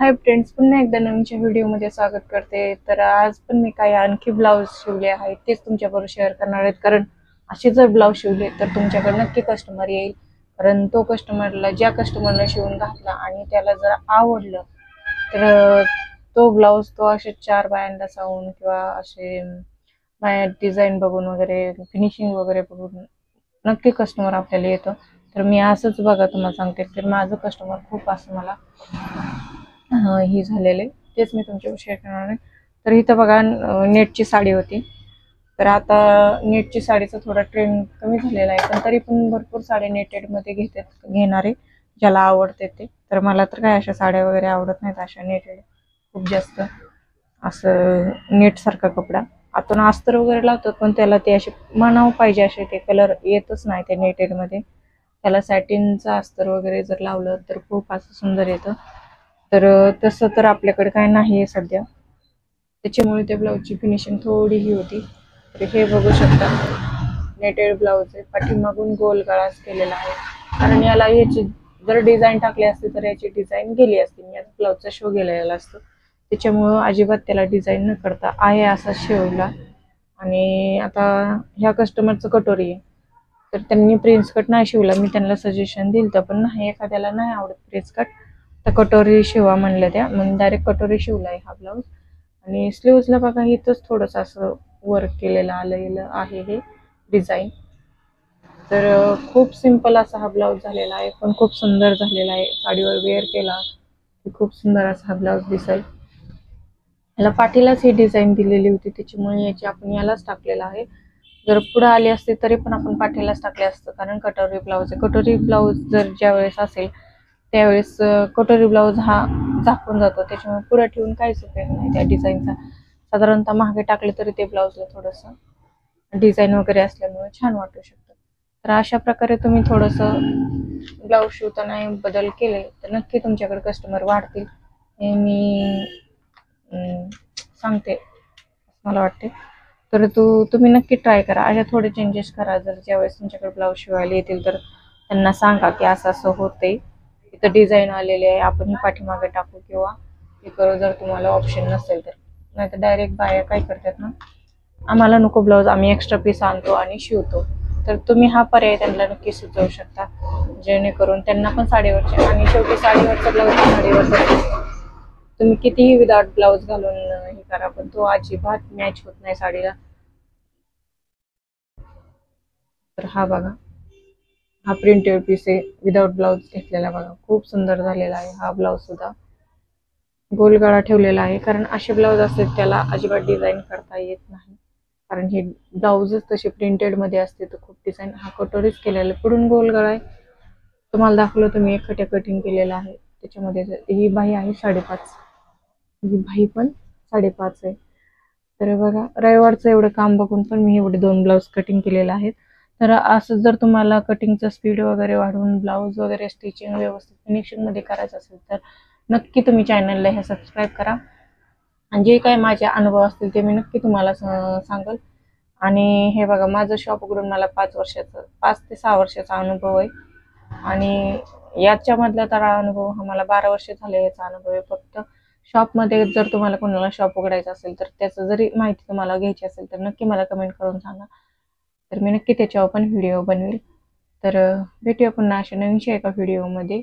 Hi friends, पुन्हा एकदा नवीनच्या व्हिडिओमध्ये स्वागत करते. तर आज पण मी काही आणखी ब्लाऊज शिवले आहेत, तेच तुमच्याबरोबर शेअर करणार आहेत. कारण असे जर ब्लाऊज शिवले तर तुमच्याकडे नक्की कस्टमर येईल. कारण तो कस्टमरला, ज्या कस्टमरला शिवून घातला आणि त्याला जर आवडलं तर तो ब्लाऊज तो असे 4 बायांना सांगून किंवा असे बाया डिझाईन बघून वगैरे, फिनिशिंग वगैरे बघून नक्की कस्टमर आपल्याला येतो. तर मी असंच बघा तुम्हाला सांगते, तर माझं कस्टमर खूप असं मला ही झालेले, तेच मी तुमच्यावर शेअर करणार आहे. तर इथं बघा नेटची साडी होती. तर आता नेटची साडीचा थोडा ट्रेंड कमी झालेला आहे, पण तरी पण भरपूर साड्या नेटेडमध्ये घेणारे ज्याला आवडते ते. तर मला तर काय अशा साड्या वगैरे आवडत नाहीत, अशा नेटेड खूप जास्त असं नेटसारखा कपडा. आतून अस्तर वगैरे लावतात, पण त्याला ते असे म्हणावं पाहिजे असे ते कलर येतच नाही त्या नेटेडमध्ये. त्याला सॅटिनचं अस्तर वगैरे जर लावलं तर खूप असं सुंदर येतं. तर तसं तर आपल्याकडे काय नाही आहे सध्या, त्याच्यामुळे त्या ब्लाऊजची फिनिशिंग थोडी ही होती. तर हे बघू शकता, नेटेड ब्लाऊज आहे, पाठीमागून गोल गळाच केलेला आहे. कारण याला याची जर डिझाईन टाकली असती तर याची डिझाईन गेली असती. मी आता ब्लाऊजचा शो गेलेला असतो, त्याच्यामुळं अजिबात त्याला डिझाईन न करता आहे असा शिवला. आणि आता ह्या कस्टमरचं कटोरी आहे, तर त्यांनी प्रिन्स कट नाही शिवला. मी त्यांना सजेशन दिलं तर, पण नाही, एखाद्याला नाही आवडत प्रिन्स कट तर कटोरी शिवा म्हणलं त्या, म्हणून डायरेक्ट कटोरी शिवलाय हा ब्लाऊज. आणि स्लीव्हजला बघा इथंच थोडंसं असं वर्क केलेलं आलेलं आहे हे डिझाईन. तर खूप सिंपल असा हा ब्लाऊज झालेला आहे, पण खूप सुंदर झालेला आहे. साडीवर वेअर केला की खूप सुंदर असा हा ब्लाऊज दिसेल. याला पाठीलाच ही डिझाईन दिलेली होती, त्याच्यामुळे याची आपण यालाच टाकलेला आहे. जर पुढे आली असते तरी पण आपण पाठीलाच टाकले असतं, कारण कटोरी ब्लाऊज आहे. कटोरी ब्लाऊज जर ज्या वेळेस असेल त्यावेळेस कटोरी ब्लाऊज हा झाकून जातो, त्याच्यामुळे पुढे ठेवून काहीच उपयोग नाही त्या डिझाईनचा. साधारणतः मागे टाकले तरी ते ब्लाऊजला थोडंसं डिझाईन वगैरे असल्यामुळे छान वाटू शकतं. तर अशा प्रकारे तुम्ही थोडंसं ब्लाऊज शिवताना बदल केले तर नक्की तुमच्याकडे कस्टमर वाढतील, हे मी सांगते, मला वाटते. तर तुम्ही नक्की ट्राय करा, अशा थोडे चेंजेस करा. जर ज्यावेळेस तुमच्याकडे ब्लाऊज शिवायला येतील तर त्यांना सांगा की असं असं होते, इथं डिझाईन आलेली आहे, आपण ही पाठीमागे टाकू किंवा हे करू, जर तुम्हाला ऑप्शन नसेल तर. नाही तर डायरेक्ट बाया काय करतात ना, आम्हाला नको ब्लाऊज, आम्ही एक्स्ट्रा पीस आणतो आणि शिवतो. तर तुम्ही हा पर्याय त्यांना नक्की सुचवू शकता, जेणेकरून त्यांना पण साडीवरचे, आणि शेवटी साडीवरचा ब्लाऊज साडीवरचा, तुम्ही कितीही विदाउट ब्लाऊज घालून हे करा, पण तो अजिबात मॅच होत नाही साडीला. तर हा बघा, हा प्रिंटेड पीस आहे विदाउट ब्लाऊज घेतलेला, बघा खूप सुंदर झालेला आहे. हा ब्लाऊज सुद्धा गोल गळा ठेवलेला आहे, कारण असे ब्लाऊज असतात त्याला अजिबात डिझाईन करता येत नाही, कारण हे ब्लाऊजच तसे प्रिंटेड मध्ये असते. तर खूप डिझाईन, हा कटोरीच केलेला आहे, पुढून गोल गळा आहे. तुम्हाला दाखवलं तुम्ही एक खट्या कटिंग केलेला आहे, त्याच्यामध्ये ही बाही आहे 5.5, ही बाही पण 5.5 आहे. तर बघा, रविवारचं एवढं काम बघून पण मी एवढे 2 ब्लाऊज कटिंग केलेले आहेत. तर असं जर तुम्हाला कटिंगचा स्पीड वगैरे वाढवून ब्लाऊज वगैरे स्टिचिंग व्यवस्थित फिनिशिंग मध्ये करायचं असेल तर नक्की तुम्ही चॅनलला हे सबस्क्राईब करा. आणि जे काही माझे अनुभव असतील ते मी नक्की तुम्हाला सांगल. आणि हे बघा, माझं शॉप उघडून मला 5 ते 6 वर्षाचा अनुभव आहे. आणि याच्यामधला तर अनुभव हा मला 12 वर्ष झाले याचा अनुभव आहे फक्त. शॉपमध्ये जर तुम्हाला कोणाला शॉप उघडायचं असेल तर त्याचं जरी माहिती तुम्हाला घ्यायची असेल तर नक्की मला कमेंट करून सांगा, तर मी नक्की त्याच्यावर पण व्हिडिओ बनवेल. तर भेटूया पुन्हा अशा नवीनशा एका व्हिडिओमध्ये.